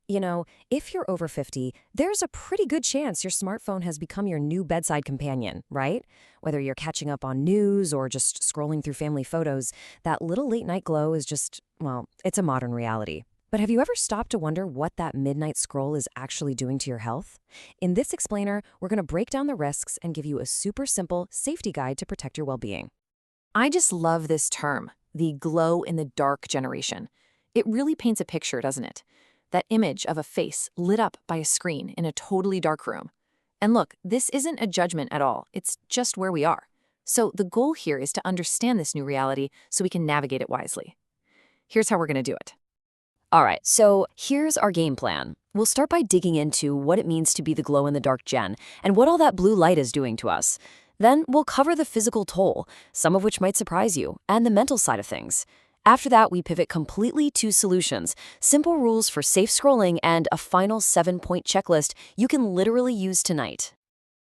If you're over 50, there's a pretty good chance your smartphone has become your new bedside companion, right? Whether you're catching up on news or just scrolling through family photos, that little late night glow is just, well, it's a modern reality. But have you ever stopped to wonder what that midnight scroll is actually doing to your health? In this explainer, we're going to break down the risks and give you a super simple safety guide to protect your well-being. I just love this term, the glow in the dark generation. It really paints a picture, doesn't it? That image of a face lit up by a screen in a totally dark room. And look, this isn't a judgment at all. It's just where we are. So the goal here is to understand this new reality so we can navigate it wisely. Here's how we're going to do it. All right, so here's our game plan. We'll start by digging into what it means to be the glow-in-the-dark gen and what all that blue light is doing to us. Then we'll cover the physical toll, some of which might surprise you, and the mental side of things. After that, we pivot completely to solutions, simple rules for safe scrolling, and a final 7-point checklist you can literally use tonight.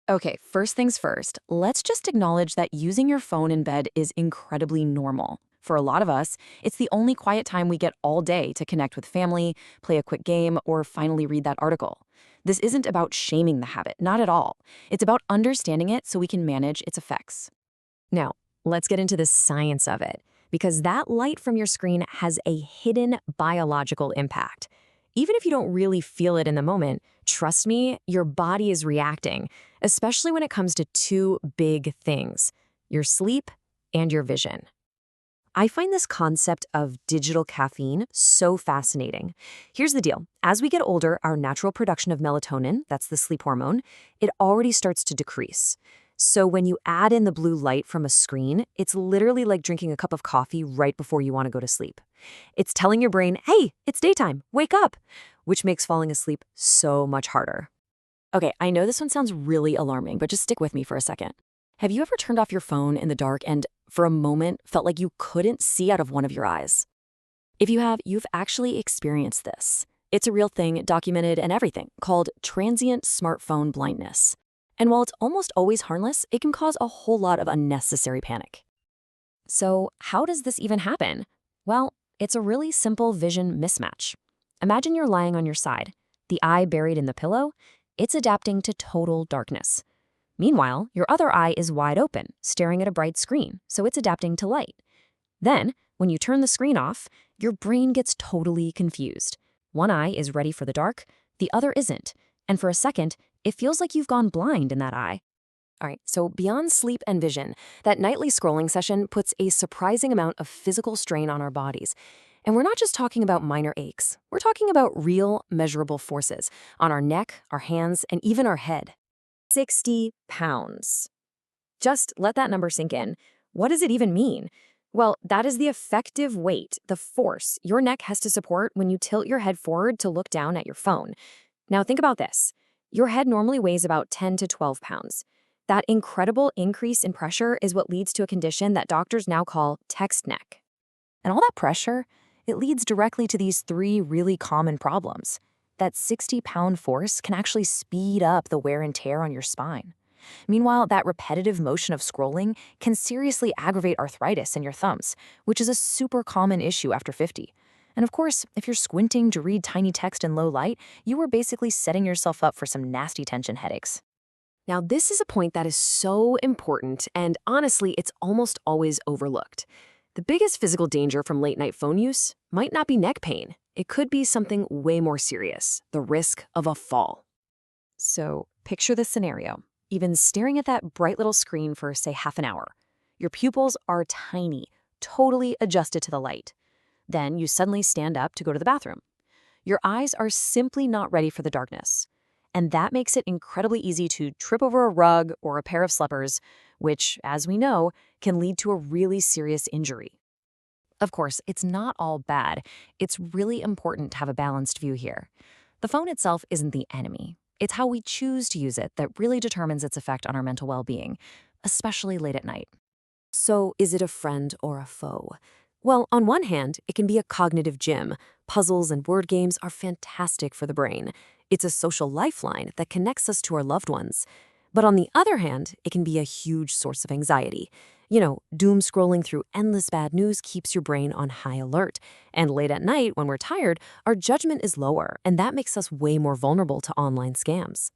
Okay, first things first, let's just acknowledge that using your phone in bed is incredibly normal. For a lot of us, it's the only quiet time we get all day to connect with family, play a quick game, or finally read that article. This isn't about shaming the habit, not at all. It's about understanding it so we can manage its effects. Now, let's get into the science of it, because that light from your screen has a hidden biological impact. Even if you don't really feel it in the moment, trust me, your body is reacting, especially when it comes to two big things: your sleep and your vision. I find this concept of digital caffeine so fascinating. Here's the deal. As we get older, our natural production of melatonin, that's the sleep hormone, it already starts to decrease. So when you add in the blue light from a screen, it's literally like drinking a cup of coffee right before you want to go to sleep. It's telling your brain, hey, it's daytime, wake up, which makes falling asleep so much harder. Okay, I know this one sounds really alarming, but just stick with me for a second. Have you ever turned off your phone in the dark and, for a moment, felt like you couldn't see out of one of your eyes? If you have, you've actually experienced this. It's a real thing, documented and everything, called transient smartphone blindness. And while it's almost always harmless, it can cause a whole lot of unnecessary panic. So how does this even happen? Well, it's a really simple vision mismatch. Imagine you're lying on your side, the eye buried in the pillow. It's adapting to total darkness. Meanwhile, your other eye is wide open, staring at a bright screen, so it's adapting to light. Then, when you turn the screen off, your brain gets totally confused. One eye is ready for the dark, the other isn't, and for a second, it feels like you've gone blind in that eye. All right, so beyond sleep and vision, that nightly scrolling session puts a surprising amount of physical strain on our bodies. And we're not just talking about minor aches. We're talking about real, measurable forces on our neck, our hands, and even our head. 60 pounds. Just let that number sink in. What does it even mean? Well, that is the effective weight, the force your neck has to support when you tilt your head forward to look down at your phone. Now think about this. Your head normally weighs about 10 to 12 pounds. That incredible increase in pressure is what leads to a condition that doctors now call text neck. And all that pressure, it leads directly to these three really common problems. That 60-pound force can actually speed up the wear and tear on your spine. Meanwhile, that repetitive motion of scrolling can seriously aggravate arthritis in your thumbs, which is a super common issue after 50. And of course, if you're squinting to read tiny text in low light, you are basically setting yourself up for some nasty tension headaches. Now, this is a point that is so important, and honestly, it's almost always overlooked. The biggest physical danger from late-night phone use might not be neck pain. It could be something way more serious, the risk of a fall. So picture this scenario. Even staring at that bright little screen for, say, half an hour. Your pupils are tiny, totally adjusted to the light. Then you suddenly stand up to go to the bathroom. Your eyes are simply not ready for the darkness. And that makes it incredibly easy to trip over a rug or a pair of slippers, which, as we know, can lead to a really serious injury. Of course, it's not all bad. It's really important to have a balanced view here. The phone itself isn't the enemy. It's how we choose to use it that really determines its effect on our mental well-being, especially late at night. So, is it a friend or a foe? Well, on one hand, it can be a cognitive gym. Puzzles and word games are fantastic for the brain. It's a social lifeline that connects us to our loved ones. But on the other hand, it can be a huge source of anxiety. Doom scrolling through endless bad news keeps your brain on high alert. And late at night, when we're tired, our judgment is lower, and that makes us way more vulnerable to online scams.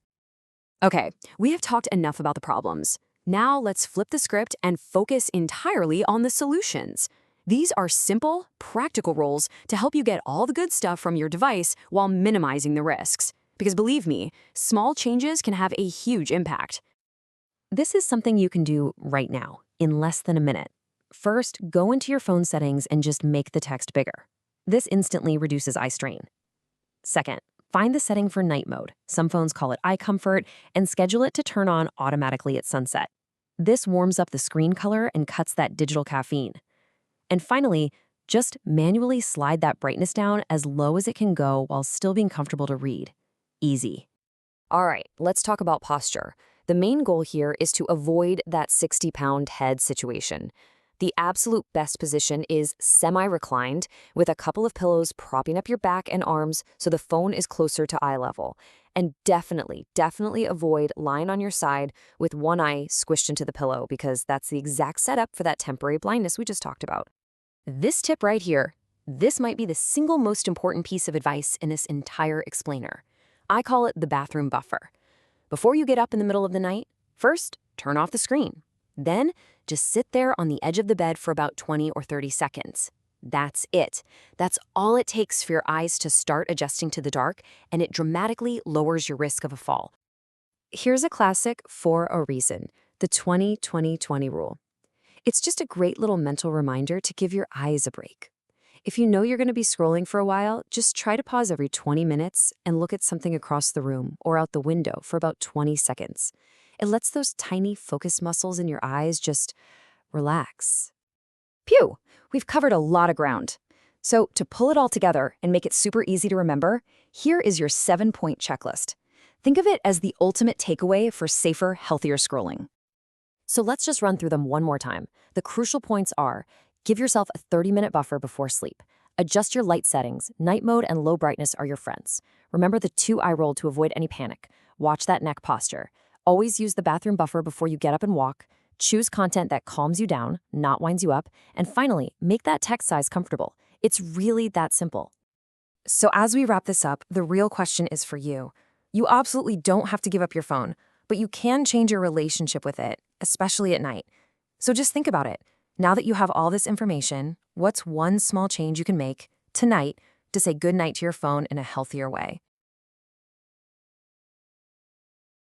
Okay, we have talked enough about the problems. Now let's flip the script and focus entirely on the solutions. These are simple, practical rules to help you get all the good stuff from your device while minimizing the risks. Because believe me, small changes can have a huge impact. This is something you can do right now, in less than a minute. First, go into your phone settings and just make the text bigger. This instantly reduces eye strain. Second, find the setting for night mode. Some phones call it eye comfort, and schedule it to turn on automatically at sunset. This warms up the screen color and cuts that digital caffeine. And finally, just manually slide that brightness down as low as it can go while still being comfortable to read. Easy. All right, let's talk about posture. The main goal here is to avoid that 60-pound head situation. The absolute best position is semi-reclined with a couple of pillows propping up your back and arms so the phone is closer to eye level. And definitely avoid lying on your side with one eye squished into the pillow because that's the exact setup for that temporary blindness we just talked about. This tip right here, this might be the single most important piece of advice in this entire explainer. I call it the bathroom buffer. Before you get up in the middle of the night, first, turn off the screen. Then, just sit there on the edge of the bed for about 20 or 30 seconds. That's it. That's all it takes for your eyes to start adjusting to the dark, and it dramatically lowers your risk of a fall. Here's a classic for a reason, the 20-20-20 rule. It's just a great little mental reminder to give your eyes a break. If you know you're going to be scrolling for a while, just try to pause every 20 minutes and look at something across the room or out the window for about 20 seconds. It lets those tiny focus muscles in your eyes just relax. Phew, we've covered a lot of ground. So to pull it all together and make it super easy to remember, here is your 7-point checklist. Think of it as the ultimate takeaway for safer, healthier scrolling. So let's just run through them one more time. The crucial points are: give yourself a 30-minute buffer before sleep. Adjust your light settings. Night mode and low brightness are your friends. Remember the 2-eye rule to avoid any panic. Watch that neck posture. Always use the bathroom buffer before you get up and walk. Choose content that calms you down, not winds you up. And finally, make that text size comfortable. It's really that simple. So as we wrap this up, the real question is for you. You absolutely don't have to give up your phone, but you can change your relationship with it, especially at night. So just think about it. Now that you have all this information, what's one small change you can make tonight to say goodnight to your phone in a healthier way?